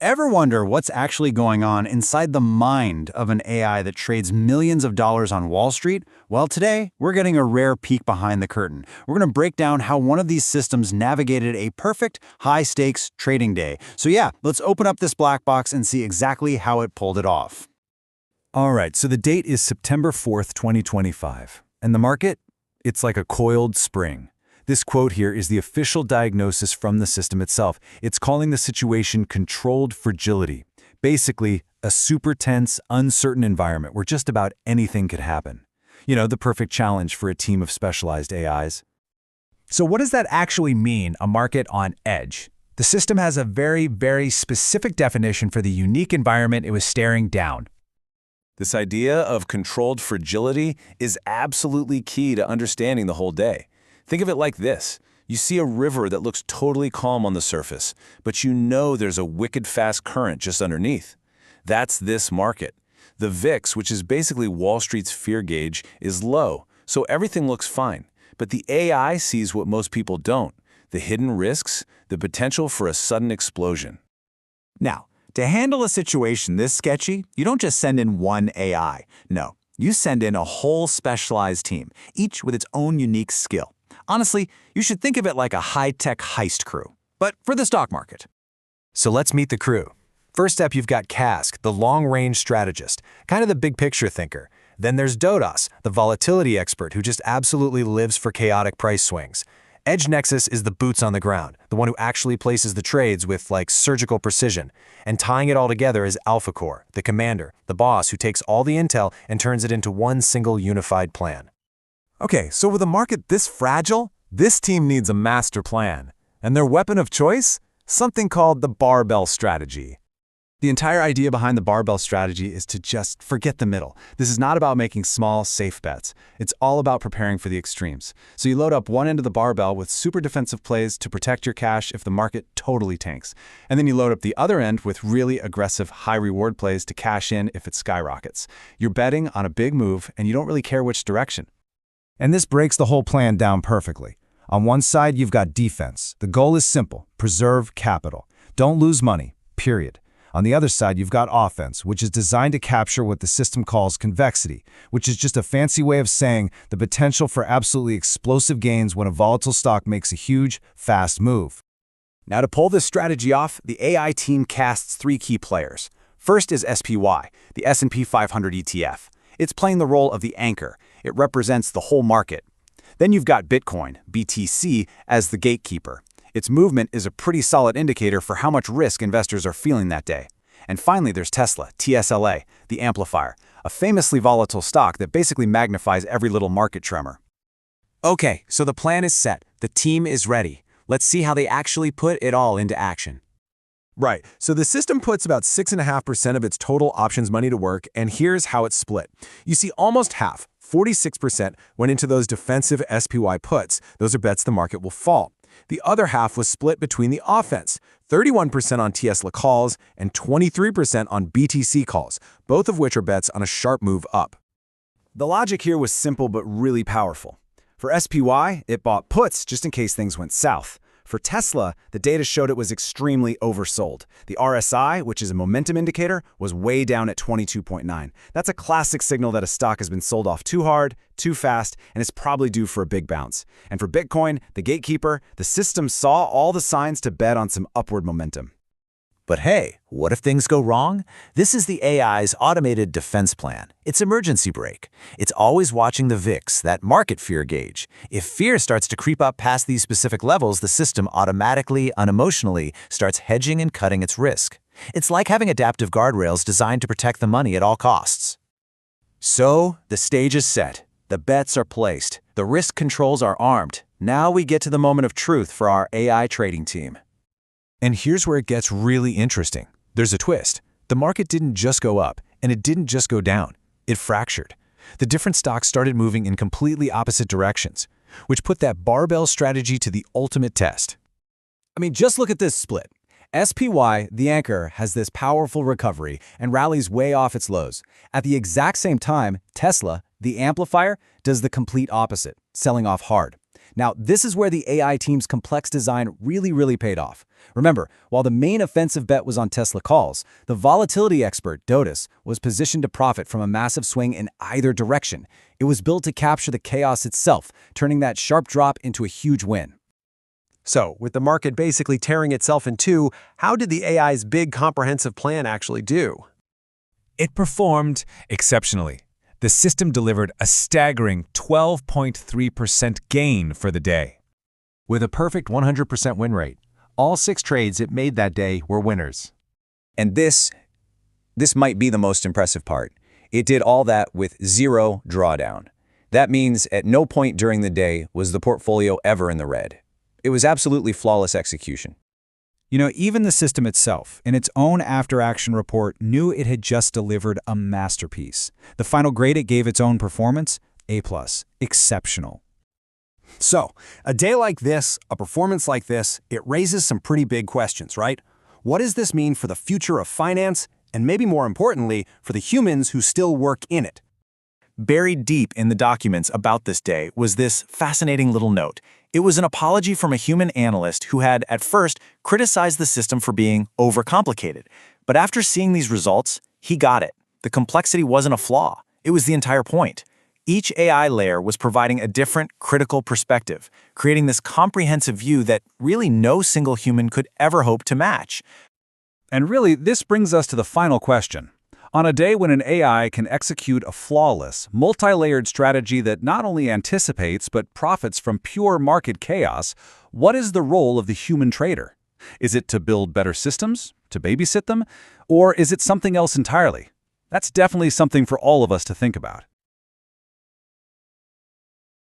Ever wonder what's actually going on inside the mind of an AI that trades millions of dollars on Wall Street? Well, today, we're getting a rare peek behind the curtain. We're going to break down how one of these systems navigated a perfect, high-stakes trading day. So yeah, let's open up this black box and see exactly how it pulled it off. All right, so the date is September 4th, 2025. And the market? It's like a coiled spring. This quote here is the official diagnosis from the system itself. It's calling the situation controlled fragility. Basically, a super tense, uncertain environment where just about anything could happen. You know, the perfect challenge for a team of specialized AIs. So what does that actually mean, a market on edge? The system has a very, very specific definition for the unique environment it was staring down. This idea of controlled fragility is absolutely key to understanding the whole day. Think of it like this. You see a river that looks totally calm on the surface, but you know there's a wicked fast current just underneath. That's this market. The VIX, which is basically Wall Street's fear gauge, is low, so everything looks fine. But the AI sees what most people don't: the hidden risks, the potential for a sudden explosion. Now, to handle a situation this sketchy, you don't just send in one AI. No, you send in a whole specialized team, each with its own unique skill. Honestly, you should think of it like a high-tech heist crew, but for the stock market. So let's meet the crew. First up, you've got Cask, the long-range strategist, kind of the big-picture thinker. Then there's Dodos, the volatility expert who just absolutely lives for chaotic price swings. Edge Nexus is the boots on the ground, the one who actually places the trades with, like, surgical precision. And tying it all together is Alpha Core, the commander, the boss who takes all the intel and turns it into one single unified plan. Okay, so with a market this fragile, this team needs a master plan. And their weapon of choice? Something called the barbell strategy. The entire idea behind the barbell strategy is to just forget the middle. This is not about making small, safe bets. It's all about preparing for the extremes. So you load up one end of the barbell with super defensive plays to protect your cash if the market totally tanks. And then you load up the other end with really aggressive, high-reward plays to cash in if it skyrockets. You're betting on a big move, and you don't really care which direction. And this breaks the whole plan down perfectly. On one side, you've got defense. The goal is simple: preserve capital. Don't lose money, period. On the other side, you've got offense, which is designed to capture what the system calls convexity, which is just a fancy way of saying the potential for absolutely explosive gains when a volatile stock makes a huge, fast move. Now, to pull this strategy off, the AI team casts three key players. First is SPY, the S&P 500 ETF. It's playing the role of the anchor. It represents the whole market. Then you've got Bitcoin, BTC, as the gatekeeper. Its movement is a pretty solid indicator for how much risk investors are feeling that day. And finally, there's Tesla, TSLA, the amplifier, a famously volatile stock that basically magnifies every little market tremor. Okay, so the plan is set. The team is ready. Let's see how they actually put it all into action. Right, so the system puts about 6.5% of its total options money to work, and here's how it's split. You see almost half, 46%, went into those defensive SPY puts. Those are bets the market will fall. The other half was split between the offense, 31% on TSLA calls and 23% on BTC calls, both of which are bets on a sharp move up. The logic here was simple but really powerful. For SPY, it bought puts just in case things went south. For Tesla, the data showed it was extremely oversold. The RSI, which is a momentum indicator, was way down at 22.9. That's a classic signal that a stock has been sold off too hard, too fast, and is probably due for a big bounce. And for Bitcoin, the gatekeeper, the system saw all the signs to bet on some upward momentum. But hey, what if things go wrong? This is the AI's automated defense plan. It's emergency brake. It's always watching the VIX, that market fear gauge. If fear starts to creep up past these specific levels, the system automatically, unemotionally, starts hedging and cutting its risk. It's like having adaptive guardrails designed to protect the money at all costs. So, the stage is set. The bets are placed. The risk controls are armed. Now we get to the moment of truth for our AI trading team. And here's where it gets really interesting. There's a twist. The market didn't just go up, and it didn't just go down. It fractured. The different stocks started moving in completely opposite directions, which put that barbell strategy to the ultimate test. I mean, just look at this split. SPY, the anchor, has this powerful recovery and rallies way off its lows. At the exact same time, Tesla, the amplifier, does the complete opposite, selling off hard. Now, this is where the AI team's complex design really paid off. Remember, while the main offensive bet was on Tesla calls, the volatility expert, Dotus, was positioned to profit from a massive swing in either direction. It was built to capture the chaos itself, turning that sharp drop into a huge win. So, with the market basically tearing itself in two, how did the AI's big comprehensive plan actually do? It performed exceptionally. The system delivered a staggering 12.3% gain for the day. With a perfect 100% win rate, all 6 trades it made that day were winners. And this might be the most impressive part. It did all that with 0 drawdown. That means at no point during the day was the portfolio ever in the red. It was absolutely flawless execution. You know, even the system itself, in its own after-action report, knew it had just delivered a masterpiece. The final grade it gave its own performance, A+, exceptional. So, a day like this, a performance like this, it raises some pretty big questions, right? What does this mean for the future of finance, and maybe more importantly, for the humans who still work in it? Buried deep in the documents about this day was this fascinating little note. It was an apology from a human analyst who had, at first, criticized the system for being overcomplicated. But after seeing these results, he got it. The complexity wasn't a flaw. It was the entire point. Each AI layer was providing a different, critical perspective, creating this comprehensive view that really no single human could ever hope to match. And really, this brings us to the final question. On a day when an AI can execute a flawless, multi-layered strategy that not only anticipates but profits from pure market chaos, what is the role of the human trader? Is it to build better systems, to babysit them, or is it something else entirely? That's definitely something for all of us to think about.